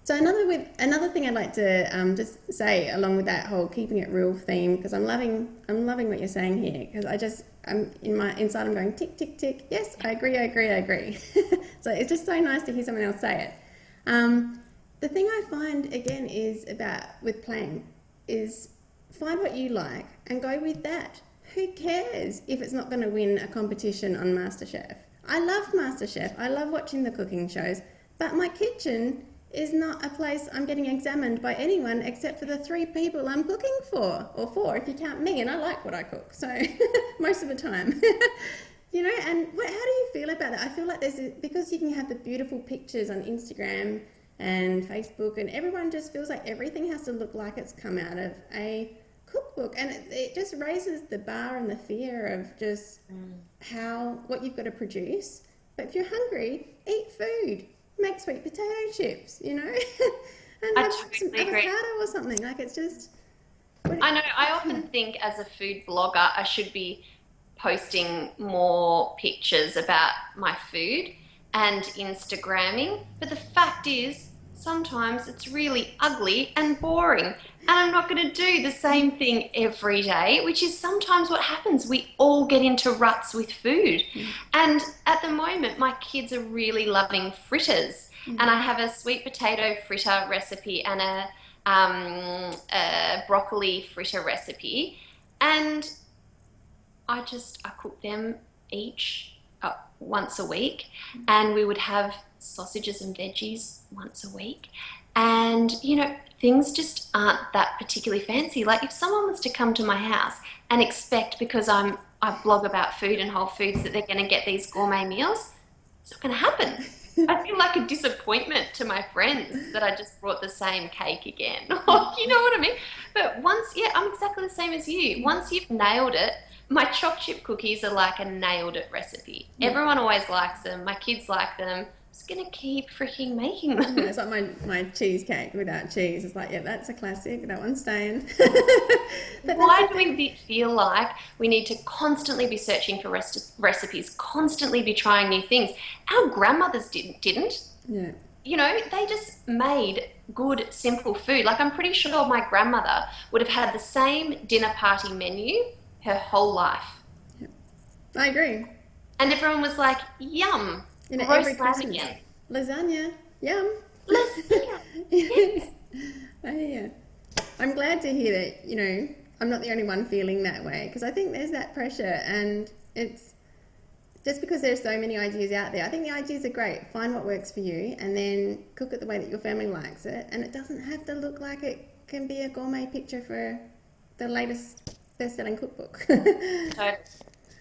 So another thing I'd like to just say along with that whole keeping it real theme, because I'm loving what you're saying here, because I'm in my inside I'm going tick tick tick, yes, I agree, I agree, I agree. So it's just so nice to hear someone else say it. The thing I find again is about with playing is find what you like and go with that. Who cares if it's not going to win a competition on MasterChef? I love MasterChef. I love watching the cooking shows, but my kitchen is not a place I'm getting examined by anyone except for the three people I'm cooking for, or four if you count me, and I like what I cook, so most of the time. And how do you feel about that? I feel like because you can have the beautiful pictures on Instagram and Facebook, and everyone just feels like everything has to look like it's come out of a cookbook, and it just raises the bar and the fear of just what you've got to produce. But if you're hungry, eat food. Make sweet potato chips, and I have some totally agree. avocado or something. Like it's just. I know, I often think as a food blogger, I should be posting more pictures about my food and Instagramming. But the fact is, sometimes it's really ugly and boring. And I'm not going to do the same thing every day, which is sometimes what happens. We all get into ruts with food. And at the moment, my kids are really loving fritters. And I have a sweet potato fritter recipe and a broccoli fritter recipe. And I cook them each once a week, and we would have sausages and veggies once a week. And, things just aren't that particularly fancy. Like if someone was to come to my house and expect, because I blog about food and whole foods, that they're going to get these gourmet meals, it's not going to happen. I feel like a disappointment to my friends that I just brought the same cake again. You know what I mean? But I'm exactly the same as you. Once you've nailed it, my choc chip cookies are like a nailed it recipe. Everyone always likes them. My kids like them. I'm just going to keep freaking making them. Yeah, it's like my cheesecake without cheese. It's like, yeah, that's a classic. That one's staying. But that's Why the do thing. we feel like we need to constantly be searching for recipes, constantly be trying new things? Our grandmothers didn't. Yeah. They just made good, simple food. Like, I'm pretty sure my grandmother would have had the same dinner party menu her whole life. I agree. And everyone was like, yum, Every roast lamb Christmas. again. Lasagna. Yum. Lasagna. Yes. I hear you. I'm glad to hear that, I'm not the only one feeling that way, because I think there's that pressure, and it's just because there's so many ideas out there. I think the ideas are great. Find what works for you and then cook it the way that your family likes it, and it doesn't have to look like it can be a gourmet picture for the latest best-selling cookbook. So